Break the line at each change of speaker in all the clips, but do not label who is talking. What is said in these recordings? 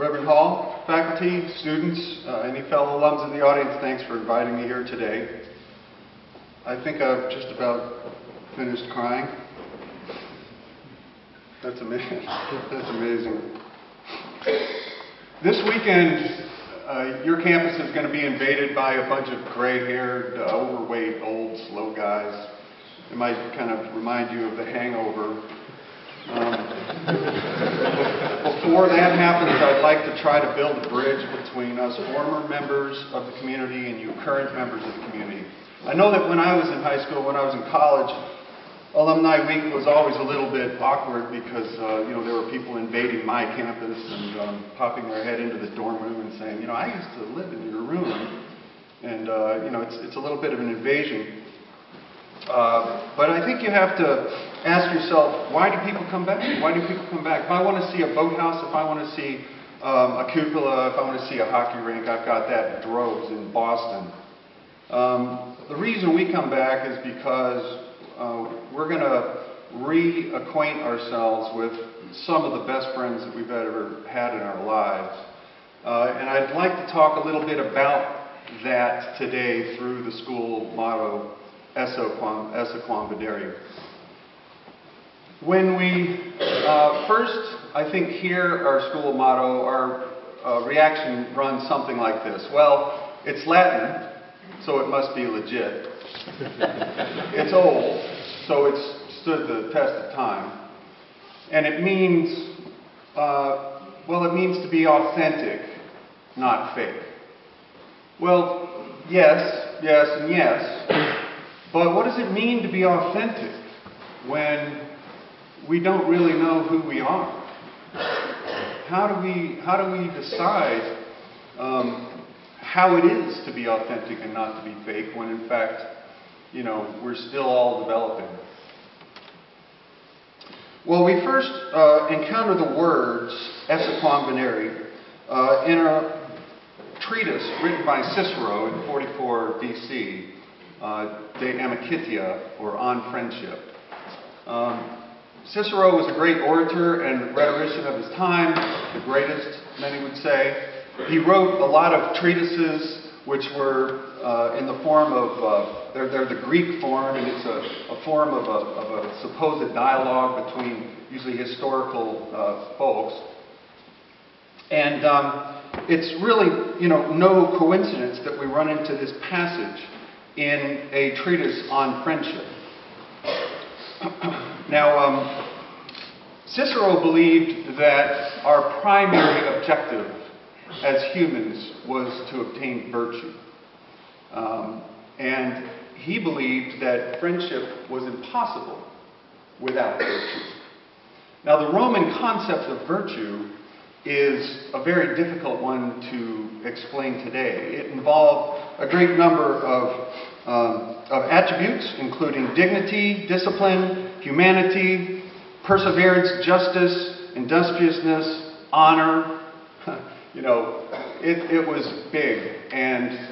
Reverend Hall, faculty, students, any fellow alums in the audience, thanks for inviting me here today. I think I've just about finished crying. That's amazing. That's amazing. This weekend, your campus is going to be invaded by a bunch of gray-haired, overweight, old, slow guys. It might kind of remind you of The Hangover. Before that happens, I'd like to try to build a bridge between us former members of the community and you current members of the community. I know that when I was in high school, when I was in college, Alumni Week was always a little bit awkward because there were people invading my campus and popping their head into the dorm room and saying, I used to live in your room, and it's a little bit of an invasion. But I think you have to ask yourself, why do people come back? Why do people come back? If I want to see a boathouse, if I want to see a cupola, if I want to see a hockey rink, I've got that in droves in Boston. The reason we come back is because we're going to reacquaint ourselves with some of the best friends that we've ever had in our lives. And I'd like to talk a little bit about that today through the school motto, Esse Quam Videri. When we first, I think, hear our school motto, our reaction runs something like this. Well, it's Latin, so it must be legit. It's old, so it's stood the test of time. And it means, it means to be authentic, not fake. Well, yes, and yes. But what does it mean to be authentic when we don't really know who we are? How do we decide how it is to be authentic and not to be fake when in fact, we're still all developing? Well, we first encounter the words Esse Quam Videri in a treatise written by Cicero in 44 BC. De Amicitia, or On Friendship. Cicero was a great orator and rhetorician of his time, the greatest, many would say. He wrote a lot of treatises which were in the form of, they're the Greek form, and it's a form of a supposed dialogue between usually historical folks. And it's really, no coincidence that we run into this passage in a treatise on friendship. Now, Cicero believed that our primary objective as humans was to obtain virtue. And he believed that friendship was impossible without virtue. Now, the Roman concept of virtue is a very difficult one to explain today. It involved a great number of attributes, including dignity, discipline, humanity, perseverance, justice, industriousness, honor. It was big, and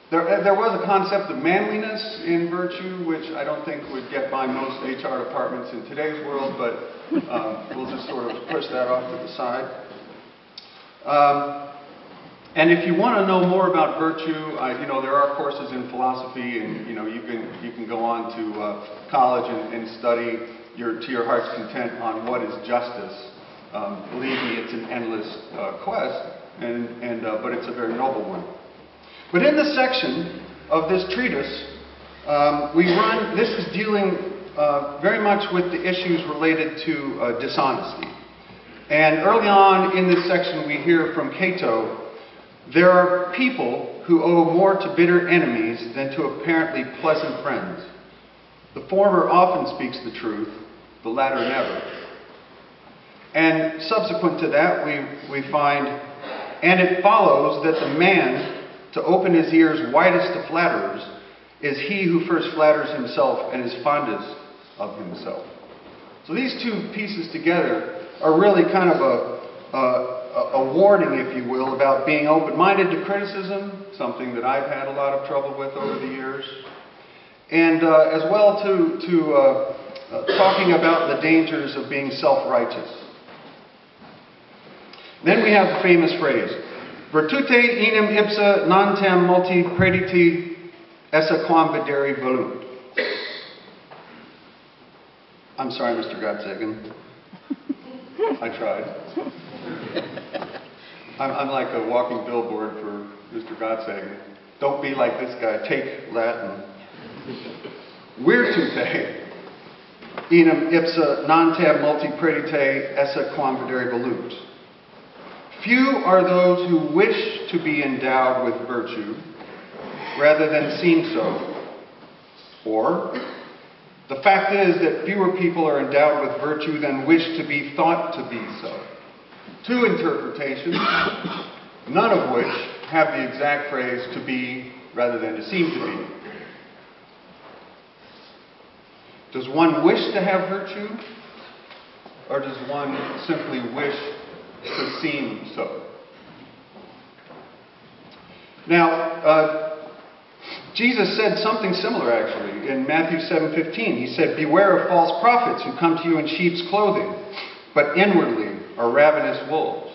there was a concept of manliness in virtue, which I don't think would get by most HR departments in today's world, but we'll just sort of push that off to the side. And if you want to know more about virtue, there are courses in philosophy, and you can go on to college and study to your heart's content on what is justice. Believe me, it's an endless quest, but it's a very noble one. But in the section of this treatise, this is dealing very much with the issues related to dishonesty. And early on in this section, we hear from Cato, there are people who owe more to bitter enemies than to apparently pleasant friends. The former often speaks the truth, the latter never. And subsequent to that, we find, and it follows that the man to open his ears widest to flatterers is he who first flatters himself and is fondest of himself. So these two pieces together are really kind of a warning, if you will, about being open-minded to criticism, something that I've had a lot of trouble with over the years, and as well to talking about the dangers of being self-righteous. Then we have the famous phrase, virtute enim ipsa non tem multi prediti esse quam videri volunt. I'm sorry, Mr. Gottsagen. I tried. I'm like a walking billboard for Mr. Gottsagen. Don't be like this guy. Take Latin. Virtute enim ipsa non tem multi predite esse quam videri volunt. Few are those who wish to be endowed with virtue rather than seem so. Or, the fact is that fewer people are endowed with virtue than wish to be thought to be so. Two interpretations, none of which have the exact phrase to be rather than to seem to be. Does one wish to have virtue, or does one simply wish to seem so? Now, Jesus said something similar actually in Matthew 7:15. He said, beware of false prophets who come to you in sheep's clothing, but inwardly are ravenous wolves.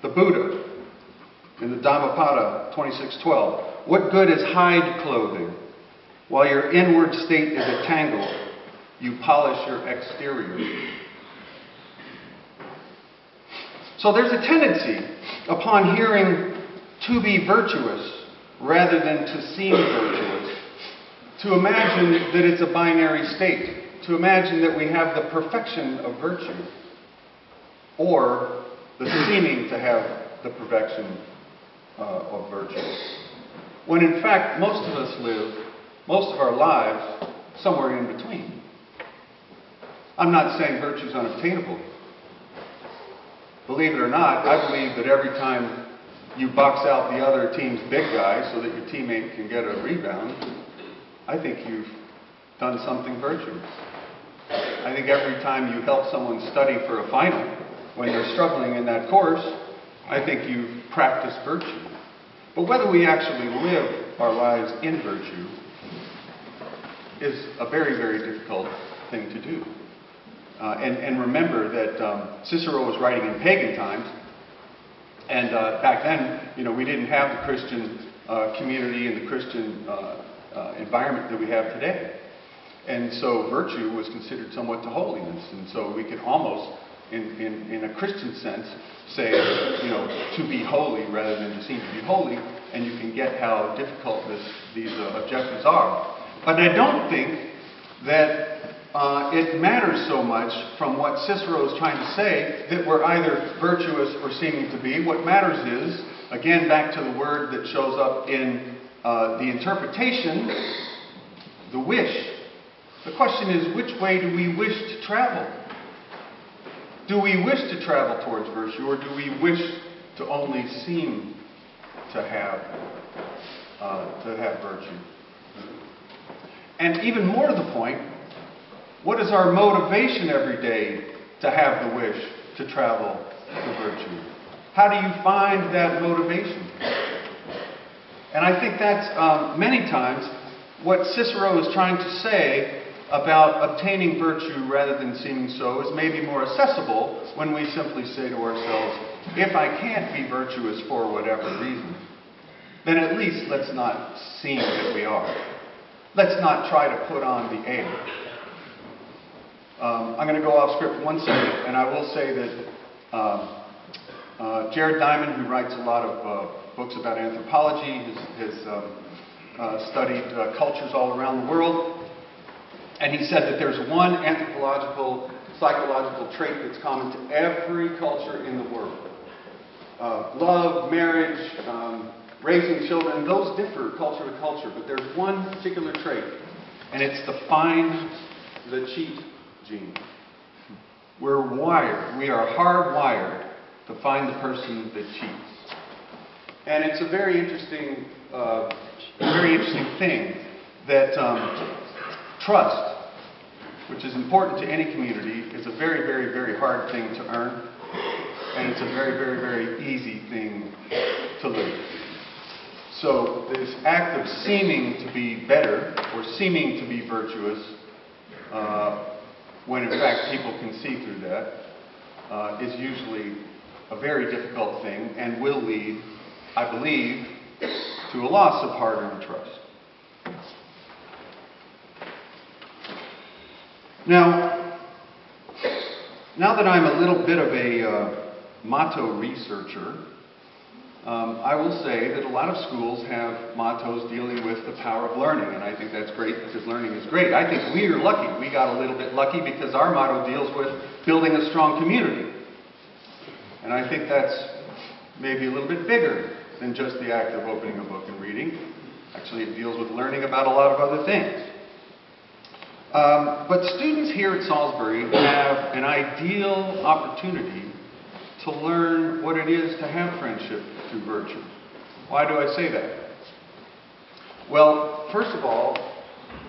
The Buddha in the Dhammapada 26:12. What good is hide clothing? While your inward state is a tangle, you polish your exterior. So there's a tendency upon hearing to be virtuous rather than to seem virtuous, to imagine that it's a binary state, to imagine that we have the perfection of virtue, or the seeming to have the perfection of virtue. When in fact, most of us live most of our lives somewhere in between. I'm not saying virtue is unobtainable. Believe it or not, I believe that every time you box out the other team's big guy so that your teammate can get a rebound, I think you've done something virtuous. I think every time you help someone study for a final, when they're struggling in that course, I think you've practiced virtue. But whether we actually live our lives in virtue is a very, very difficult thing to do. And remember that Cicero was writing in pagan times, and back then, we didn't have the Christian community and the Christian environment that we have today. And so virtue was considered somewhat to holiness. And so we could almost, in a Christian sense, say, to be holy rather than to seem to be holy. And you can get how difficult these objectives are. But I don't think that it matters so much from what Cicero is trying to say that we're either virtuous or seeming to be. What matters is, again, back to the word that shows up in the interpretation, the wish. The question is, which way do we wish to travel? Do we wish to travel towards virtue, or do we wish to only seem to have virtue? And even more to the point, what is our motivation every day to have the wish to travel to virtue? How do you find that motivation? And I think that's many times what Cicero is trying to say about obtaining virtue rather than seeming so is maybe more accessible when we simply say to ourselves, if I can't be virtuous for whatever reason, then at least let's not seem that we are. Let's not try to put on the air. I'm going to go off script 1 second, and I will say that Jared Diamond, who writes a lot of books about anthropology, has studied cultures all around the world, and he said that there's one anthropological, psychological trait that's common to every culture in the world. Love, marriage, raising children, those differ culture to culture, but there's one particular trait, and it's the find the cheat gene. We are hardwired to find the person that cheats. And it's a very interesting thing that trust, which is important to any community, is a very, very, very hard thing to earn, and it's a very, very, very easy thing to lose. So this act of seeming to be better or seeming to be virtuous, when in fact people can see through that, is usually a very difficult thing and will lead, I believe, to a loss of hard-earned trust. Now that I'm a little bit of a motto researcher, I will say that a lot of schools have mottos dealing with the power of learning, and I think that's great because learning is great. I think we are lucky. We got a little bit lucky because our motto deals with building a strong community. And I think that's maybe a little bit bigger than just the act of opening a book and reading. Actually, it deals with learning about a lot of other things. But students here at Salisbury have an ideal opportunity to learn what it is to have friendship through virtue. Why do I say that? Well, first of all,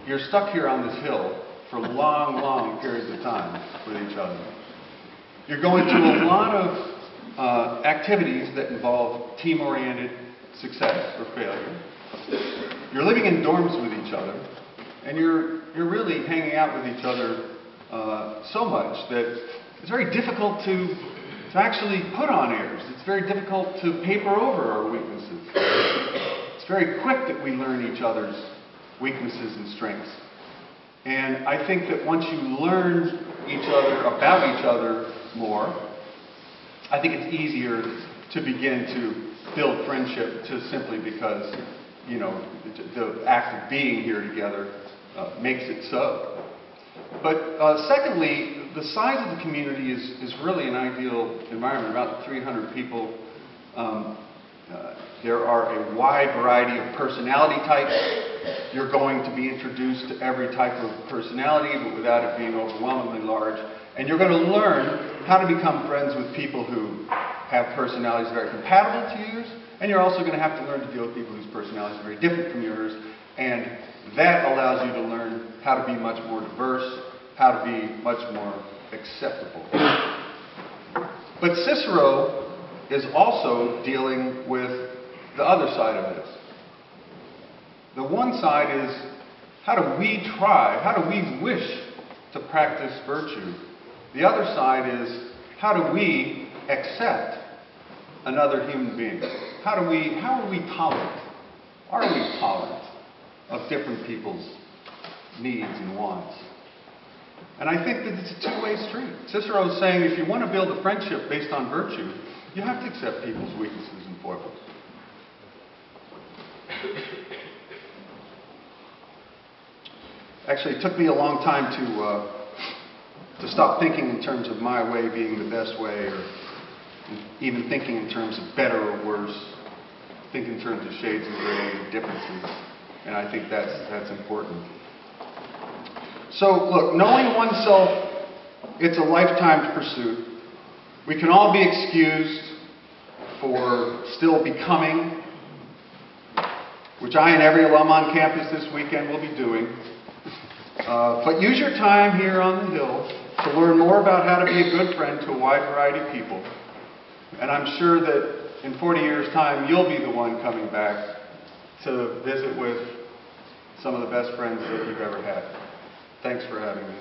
you're stuck here on this hill for long, long periods of time with each other. You're going through a lot of activities that involve team-oriented success or failure. You're living in dorms with each other, and you're really hanging out with each other so much that it's very difficult to actually put on airs. It's very difficult to paper over our weaknesses. It's very quick that we learn each other's weaknesses and strengths. And I think that once you learn about each other more, I think it's easier to begin to build friendship just simply because, you know, the act of being here together makes it so. But secondly, the size of the community is really an ideal environment, about 300 people. There are a wide variety of personality types. You're going to be introduced to every type of personality, but without it being overwhelmingly large. And you're going to learn how to become friends with people who have personalities very compatible to yours, and you're also going to have to learn to deal with people whose personalities are very different from yours, and that allows you to learn how to be much more diverse, how to be much more acceptable. But Cicero is also dealing with the other side of this. The one side is, how do we wish to practice virtue? The other side is, how do we accept another human being? How are we tolerant? Are we tolerant of different people's needs and wants? And I think that it's a two-way street. Cicero is saying if you want to build a friendship based on virtue, you have to accept people's weaknesses and foibles. Actually, it took me a long time to stop thinking in terms of my way being the best way, or even thinking in terms of better or worse. Think in terms of shades of gray and differences. And I think that's important. So, look, knowing oneself, it's a lifetime pursuit. We can all be excused for still becoming, which I and every alum on campus this weekend will be doing. But use your time here on the Hill to learn more about how to be a good friend to a wide variety of people. And I'm sure that in 40 years' time, you'll be the one coming back to visit with some of the best friends that you've ever had. Thanks for having me.